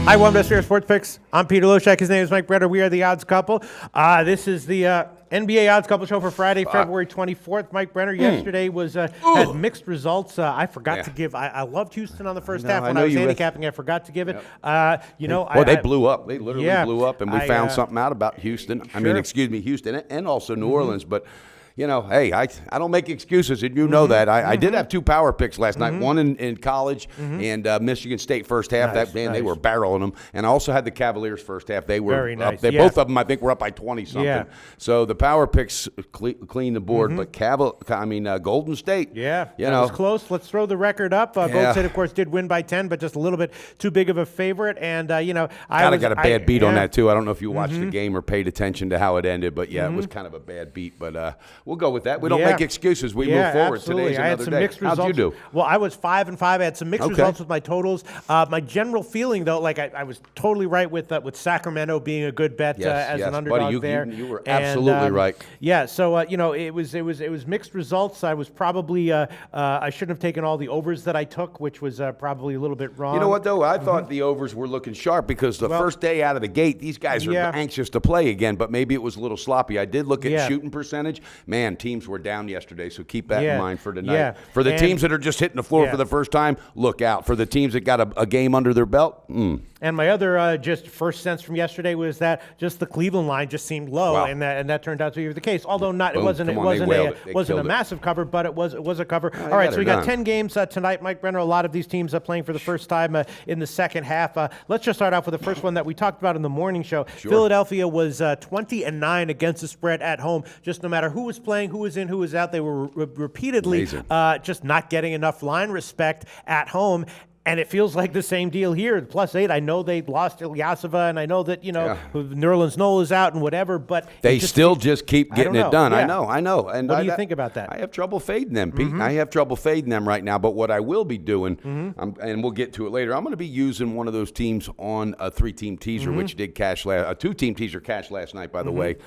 Hi, welcome to Sphere Sports Picks. I'm Peter Loshak. His name is Mike Brenner. We are the Odds Couple. This is the NBA Odds Couple show for Friday, February 24th. Mike Brenner yesterday was had mixed results. I forgot to give. I loved Houston on the first half when I was handicapping. I forgot to give it. They blew up. They literally blew up, and we found something out about Houston. I mean, Houston and also New Orleans, but. You know, hey, I don't make excuses, and you know that. I did have two power picks last night, one in college and Michigan State first half. They were barreling them. And I also had the Cavaliers first half. They were very nice. up. Both of them, I think, were up by 20-something. Yeah. So the power picks clean the board. But Golden State. Yeah, that was close. Let's throw the record up. Golden State, of course, did win by 10, but just a little bit too big of a favorite. And, I got a bad beat on that, too. I don't know if you watched the game or paid attention to how it ended. But, it was kind of a bad beat. But we'll go with that. We don't make excuses. We move forward. Absolutely. Today's I had another some day. mixed results. How'd you do? Well, I was 5-5. I had some mixed results with my totals. My general feeling, though, like I was totally right with Sacramento being a good bet as an underdog there. You were absolutely right. Yeah. So it was mixed results. I was probably I shouldn't have taken all the overs that I took, which was probably a little bit wrong. You know what though? I thought the overs were looking sharp because the first day out of the gate, these guys are anxious to play again. But maybe it was a little sloppy. I did look at shooting percentage. Man, teams were down yesterday, so keep that in mind for tonight. Yeah. For the teams that are just hitting the floor for the first time, look out. For the teams that got a game under their belt, And my other just first sense from yesterday was that just the Cleveland line just seemed low, and that turned out to be the case. Although it wasn't a massive cover, but it was a cover. All right, so we got 10 games tonight, Mike Brenner. A lot of these teams playing for the first time in the second half. Let's just start off with the first one that we talked about in the morning show. Sure. Philadelphia was 20-9 against the spread at home. Just no matter who was playing, who was in, who was out, they were repeatedly just not getting enough line respect at home. And it feels like the same deal here. +8. I know they lost Ilyasova, and I know that Nerlens Noel is out and whatever, but they still just keep getting it done. Yeah. I know. And what do you think about that? I have trouble fading them, Pete. I have trouble fading them right now. But what I will be doing, and we'll get to it later, I'm going to be using one of those teams on a 3-team teaser, which did cash a 2-team teaser cash last night, by the way,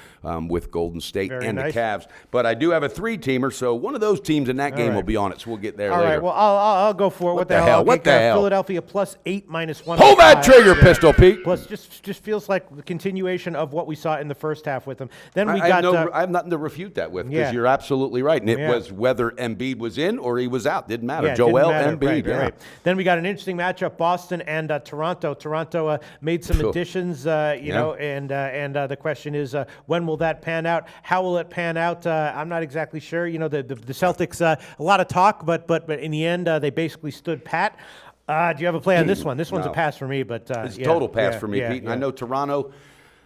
with Golden State the Cavs. But I do have a 3-teamer, so one of those teams in that game will be on it. So we'll get there later. All right. Well, I'll go for it. What the hell? What the hell? Philadelphia +8 -1. Pull that trigger, Pistol Pete. Plus, just feels like the continuation of what we saw in the first half with them. Then we I got. I have nothing to refute that with because you're absolutely right, and it was whether Embiid was in or he was out. Didn't matter. Joel Embiid. Right. Then we got an interesting matchup: Boston and Toronto. Toronto made some additions, and the question is, when will that pan out? How will it pan out? I'm not exactly sure. The Celtics, a lot of talk, but in the end, they basically stood pat. Do you have a play on this one? This one's a pass for me, but it's a total pass for me, Pete. And I know Toronto.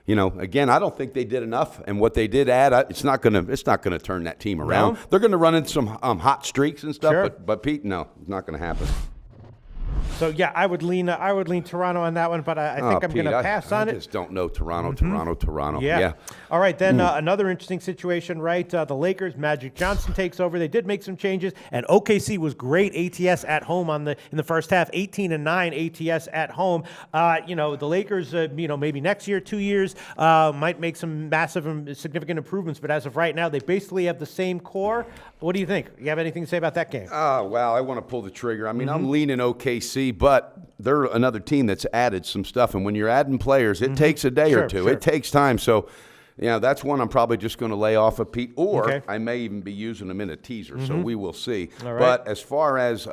Again, I don't think they did enough, and what they did add, it's not gonna turn that team around. No? They're gonna run into some hot streaks and stuff, but Pete, no, it's not gonna happen. So I would lean Toronto on that one, but I think I'm going to pass on it. I just don't know Toronto. Yeah. All right, then another interesting situation, right? The Lakers, Magic Johnson takes over. They did make some changes, and OKC was great ATS at home in the first half, 18-9 ATS at home. The Lakers, maybe next year, 2 years, might make some massive and significant improvements, but as of right now, they basically have the same core. What do you think? You have anything to say about that game? Oh, wow, I want to pull the trigger. I mean, I'm leaning OKC, but they're another team that's added some stuff. And when you're adding players, it takes a day or two. Sure. It takes time. So, that's one I'm probably just going to lay off of Pete, or I may even be using them in a teaser. So we will see. All right. But as far as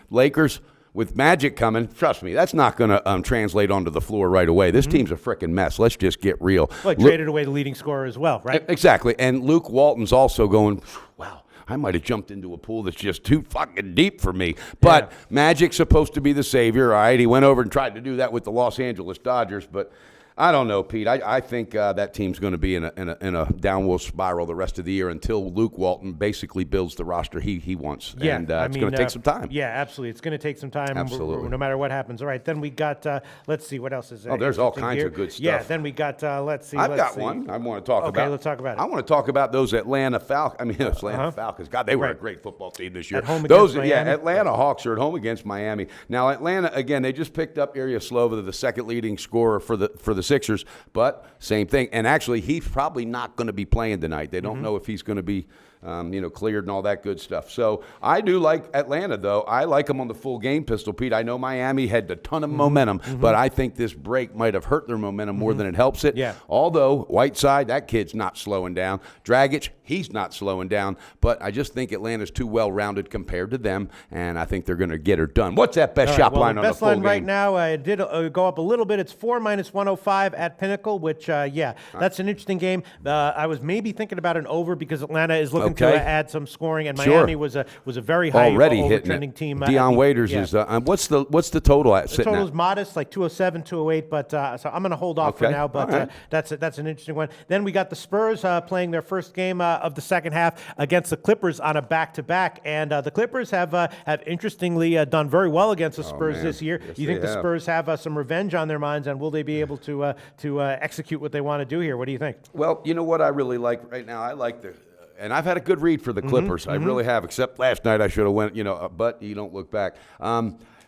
Lakers, with Magic coming, trust me, that's not going to translate onto the floor right away. This team's a freaking mess. Let's just get real. Well, traded away the leading scorer as well, right? Exactly. And Luke Walton's also going, wow. I might have jumped into a pool that's just too fucking deep for me. But Magic's supposed to be the savior, all right? He went over and tried to do that with the Los Angeles Dodgers, but I don't know, Pete. I think that team's going to be in a downward spiral the rest of the year until Luke Walton basically builds the roster he wants. Yeah, and it's going to take some time. Yeah, absolutely. It's going to take some time. Absolutely. No matter what happens. All right, then we got, let's see, what else is there? Oh, there's all kinds of good stuff. Yeah, then we got, let's see. I've got one I want to talk about. Okay, let's talk about it. I want to talk about those Atlanta Falcons. Atlanta Falcons. God, they were a great football team this year. At home against Miami. Yeah, Atlanta Hawks are at home against Miami. Now, Atlanta, again, they just picked up Ilyasova, the second leading scorer for the Sixers, but same thing. And actually, he's probably not going to be playing tonight. They don't know if he's going to be cleared and all that good stuff. So I do like Atlanta, though. I like them on the full game, Pistol Pete. I know Miami had a ton of momentum, but I think this break might have hurt their momentum more than it helps it. Yeah. Although Whiteside, that kid's not slowing down. Dragic, he's not slowing down. But I just think Atlanta's too well-rounded compared to them, and I think they're going to get her done. What's that best shop line on the full game? Best line right now, it did go up a little bit. It's 4 minus 105 at Pinnacle, which, that's an interesting game. I was maybe thinking about an over because Atlanta is looking to add some scoring, and Miami was a very high overtrending team. Deion Waiters is what's the total at? The total is modest, like 207, 208, but so I'm going to hold off for now. But that's an interesting one. Then we got the Spurs playing their first game of the second half against the Clippers on a back-to-back, and the Clippers have interestingly done very well against the Spurs this year. Yes, you think the Spurs have some revenge on their minds, and will they be able to execute what they want to do here? What do you think? Well, you know what I really like right now? I like and I've had a good read for the Clippers. I really have, except last night I should have went, but you don't look back.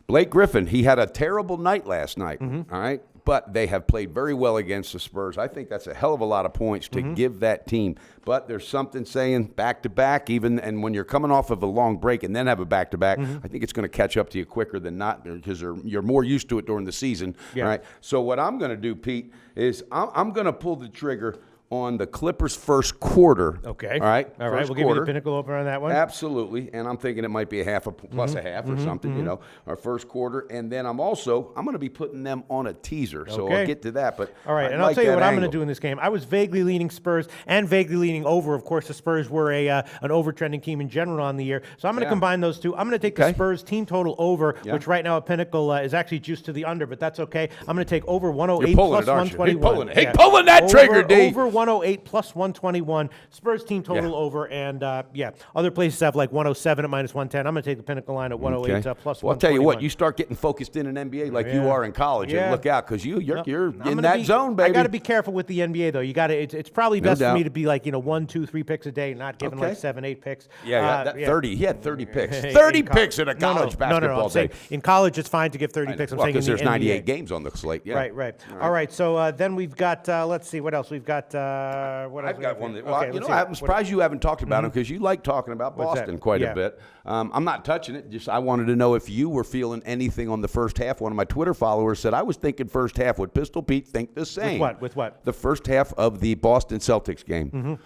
Blake Griffin, he had a terrible night last night, all right? But they have played very well against the Spurs. I think that's a hell of a lot of points to give that team. But there's something saying back-to-back, and when you're coming off of a long break and then have a back-to-back, I think it's going to catch up to you quicker than not because you're more used to it during the season. Yeah. All right? So what I'm going to do, Pete, is I'm going to pull the trigger on the Clippers' first quarter. Okay. All right. All right. We'll give you the Pinnacle over on that one. Absolutely. And I'm thinking it might be a half plus a half or something, our first quarter. And then I'm going to be putting them on a teaser. So I'll get to that. But all right. And I'll tell you what I'm going to do in this game. I was vaguely leaning Spurs and vaguely leaning over. Of course, the Spurs were an overtrending team in general on the year. So I'm going to combine those two. I'm going to take the Spurs team total over, which right now at Pinnacle is actually juiced to the under, but that's okay. I'm going to take over 108 plus 121. Hey, pulling that trigger, D. Over 108 plus 121. Spurs team total over, and other places have like 107 at minus 110. I'm going to take the Pinnacle line at 108 plus 121. Well, I'll tell you what, you start getting focused in an NBA like you are in college, and look out because you're in that zone, baby. I got to be careful with the NBA though. You got to. It's probably best for me to be like 1, 2, 3 picks a day, not giving like 7, 8 picks. 30. He had 30 picks. 30 picks in a college basketball day. In college, it's fine to give 30 picks. I'm saying because there's 98 games on the slate. Yeah. Right. All right. So then we've got. Let's see what else we've got. I've got one. I'm surprised you haven't talked about him because you like talking about Boston quite a bit. I'm not touching it. Just I wanted to know if you were feeling anything on the first half. One of my Twitter followers said I was thinking first half. Would Pistol Pete think the same? With what? The first half of the Boston Celtics game.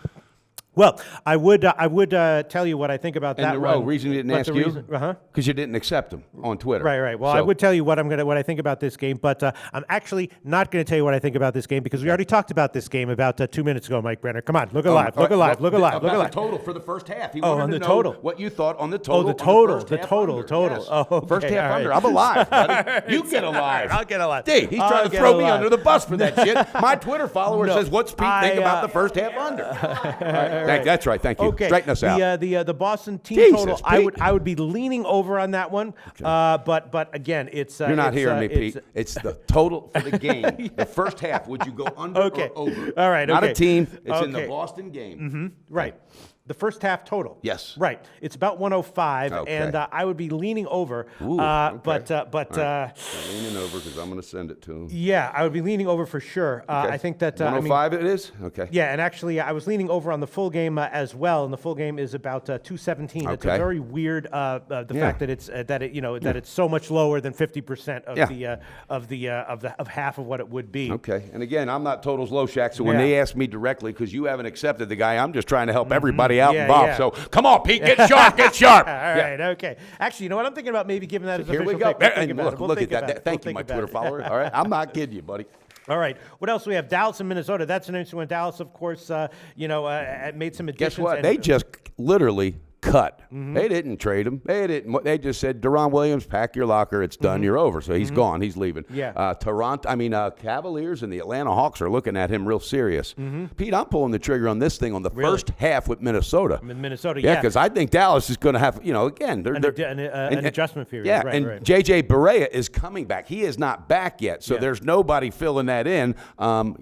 Well, I would tell you what I think about that. Reason you didn't ask you? Because you didn't accept him on Twitter. Right. Well, I would tell you what I think about this game, but I'm actually not going to tell you what I think about this game because we already talked about this game about 2 minutes ago, Mike Brenner. Come on, look alive. Look alive. The total for the first half. He wanted to know total. What you thought on the total. The total. Yes. Oh, okay. First half under. I'm alive, buddy. You get alive. I'll get alive. He's trying to throw me under the bus for that shit. My Twitter follower says, "What's Pete think about the first half under?" That's right. Thank you. Okay. Straighten us out. The Boston team total, I would be leaning over on that one. But again, it's you're not hearing me, Pete. It's the total for the game. The first half. Would you go under or over? All right. Not a team. It's in the Boston game. Right. The first half total. Yes. Right. It's about 105, and I would be leaning over. Ooh, But leaning over because I'm going to send it to him. Yeah, I would be leaning over for sure. I think that 105 it is. Okay. Yeah, and actually I was leaning over on the full game as well, and the full game is about 217. Okay. It's a very weird the fact that it's that it's so much lower than 50% of half of what it would be. Okay. And again, I'm not Totals Loshak, so when they ask me directly, because you haven't accepted the guy, I'm just trying to help everybody out involved. Yeah. So come on, Pete, get sharp, get sharp. All right, okay. Actually, you know what? I'm thinking about maybe giving that as Here official we go. pick. And look at that. Thank you, my Twitter follower. All right, I'm not kidding you, buddy. All right. What else do we have? Dallas and Minnesota. That's an interesting one. Dallas, of course, made some additions. Guess what? They just literally cut. They didn't trade him. They didn't. They just said, Deron Williams, pack your locker. It's done. You're over. So he's gone. He's leaving. Yeah. Cavaliers and the Atlanta Hawks are looking at him real serious. Pete, I'm pulling the trigger on this thing on the first half with Minnesota. Yeah, because I think Dallas is going to have, again, an adjustment period. Yeah, right, and J.J. Barea is coming back. He is not back yet, so there's nobody filling that in.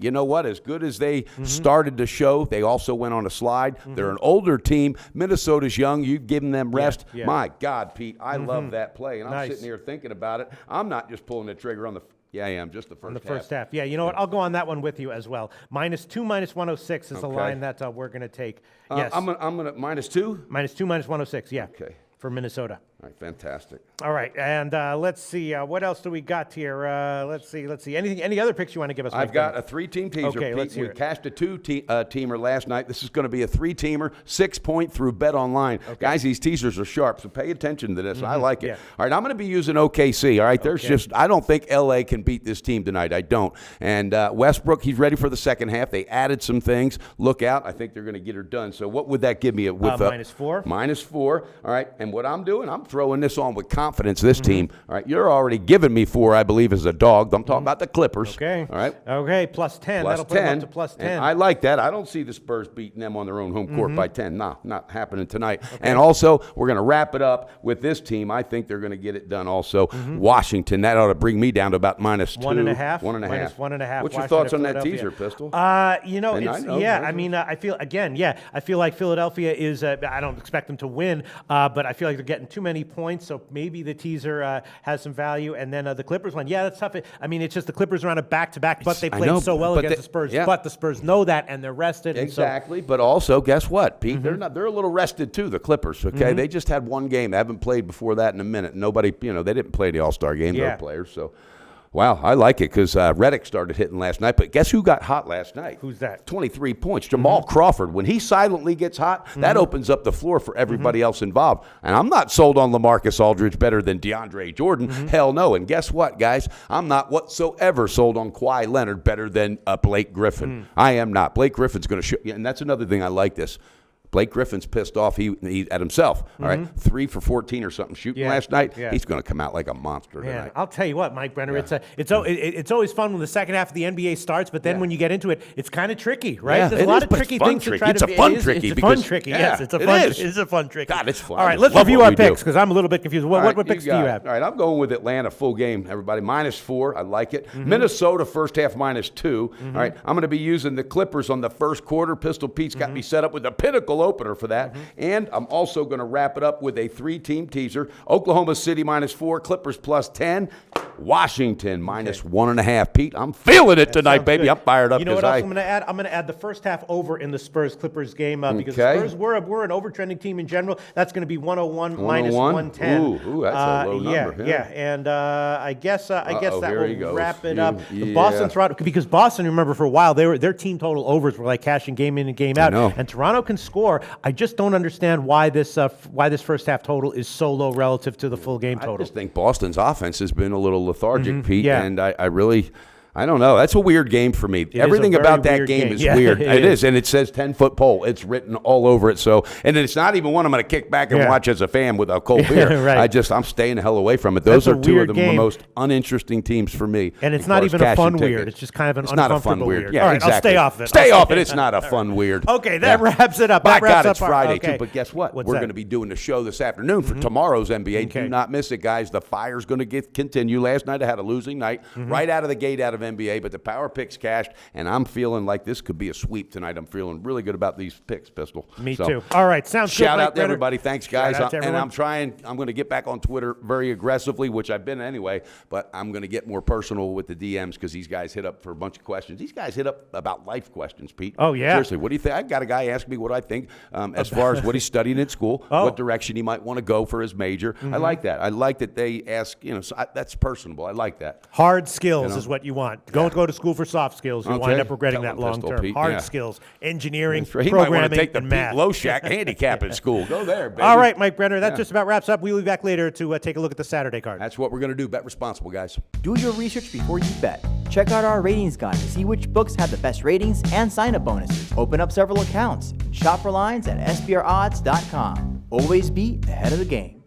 You know what? As good as they started to show, they also went on a slide. They're an older team. Minnesota's young. young, you give them rest. Yeah. My God, Pete, I love that play. And I'm sitting here thinking about it. I'm not just pulling the trigger on the Yeah, I am. Just the first half. Yeah, you know what? I'll go on that one with you as well. -2, -106 is the line that we're going to take. Yes. I'm gonna -2? -2, -106, yeah. Okay. For Minnesota. All right, fantastic. All right, and let's see. What else do we got here? Let's see. Any other picks you want to give us? I've got a 3-team teaser. Okay, Pete. let's hear We it. cashed a 2-teamer last night. This is going to be a 3-teamer, 6-point through Bet Online. Okay. Guys, these teasers are sharp, so pay attention to this. I like it. Yeah. All right, I'm going to be using OKC. All right, I don't think LA can beat this team tonight. I don't. And Westbrook, he's ready for the second half. They added some things. Look out. I think they're going to get her done. So what would that give me? With -4. -4. All right, and what I'm doing, I'm throwing this on with confidence. This team, all right, you're already giving me 4, I believe, as a dog. I'm talking about the Clippers. Okay. All right. Okay, +10. That'll put them up to +10. And I like that. I don't see the Spurs beating them on their own home court by 10. No, not happening tonight. Okay. And also, we're going to wrap it up with this team. I think they're going to get it done also. Washington, that ought to bring me down to about -2. 1.5. 1.5. -1.5. What's your thoughts on that teaser, Pistol? You know, I feel, again, I feel like Philadelphia is, I don't expect them to win, but I feel like they're getting too many points, so maybe the teaser has some value. And then the Clippers one, that's tough. I mean, it's just the Clippers are on a back-to-back, but they played so well against the Spurs. Yeah. But the Spurs know that, and they're rested. Exactly. But also, guess what, Pete? They're a little rested too, the Clippers, okay? They just had one game. They haven't played before that in a minute. Nobody, they didn't play the All-Star game, their players, so... Wow, I like it because Redick started hitting last night. But guess who got hot last night? Who's that? 23 points. Jamal Crawford. When he silently gets hot, that opens up the floor for everybody else involved. And I'm not sold on LaMarcus Aldridge better than DeAndre Jordan. Hell no. And guess what, guys? I'm not whatsoever sold on Kawhi Leonard better than Blake Griffin. I am not. Blake Griffin's going to show you. And that's another thing I like this. Blake Griffin's pissed off he at himself. All right, 3 for 14 or something shooting last night. Yeah. He's going to come out like a monster tonight. I'll tell you what, Mike Brenner, it's always fun when the second half of the NBA starts, but then when you get into it, it's kind of tricky, right? Yeah, There's a lot of tricky things to try to. It's a fun tricky. It's a fun tricky. Yes, it's a fun. It's a fun tricky. God, it's fun. All right, let's review our picks because I'm a little bit confused. What picks do you have? All right, I'm going with Atlanta full game. Everybody -4. I like it. Minnesota first half -2. All right, I'm going to be using the Clippers on the first quarter. Pistol Pete's got me set up with the pinnacle opener for that. And I'm also going to wrap it up with a 3-team teaser. Oklahoma City -4, Clippers +10, Washington -1.5. Pete, I'm feeling it tonight, baby. Good. I'm fired up. You know what else I'm going to add? I'm going to add the first half over in the Spurs-Clippers game because the Spurs we're an overtrending team in general. That's going to be 101 -110. Ooh, that's a low number. Yeah. And I guess that will wrap it up. The Boston, Toronto, because Boston, remember, for a while their team total overs were like cashing game in and game out. And Toronto can score. I just don't understand why this first half total is so low relative to the full game total. I just think Boston's offense has been a little lethargic, Pete, and I don't know. That's a weird game for me. Everything about that game is weird. It is, and it says 10-foot pole. It's written all over it. So, and it's not even one I'm going to kick back and watch as a fan with a cold beer. I'm staying the hell away from it. Those are two of the most uninteresting teams for me. And it's not even a fun weird. It's just kind of an uncomfortable weird. Yeah, all right, exactly. I'll stay off it. Stay off it. It's not a fun weird. Okay, that wraps it up. By God, it's Friday too. But guess what? We're going to be doing the show this afternoon for tomorrow's NBA. Do not miss it, guys. The fire's going to continue. Last night I had a losing night right out of the gate out of NBA, but the power picks cashed, and I'm feeling like this could be a sweep tonight. I'm feeling really good about these picks, Pistol. Me too. All right, sounds good. Shout out to everybody. Thanks, guys. And I'm going to get back on Twitter very aggressively, which I've been anyway, but I'm going to get more personal with the DMs because these guys hit up for a bunch of questions. These guys hit up about life questions, Pete. Oh, yeah. Seriously, what do you think? I got a guy ask me what I think as far as what he's studying in school, what direction he might want to go for his major. I like that. I like that they ask, so that's personable. I like that. Hard skills is what you want. Don't go to school for soft skills. You wind up regretting that long term. Hard skills, engineering, programming, and math. Loshak handicap in school. Go there, baby. All right, Mike Brenner, that just about wraps up. We'll be back later to take a look at the Saturday card. That's what we're going to do. Bet responsible, guys. Do your research before you bet. Check out our ratings guide to see which books have the best ratings and sign-up bonuses. Open up several accounts. Shop for lines at sbrodds.com. Always be ahead of the game.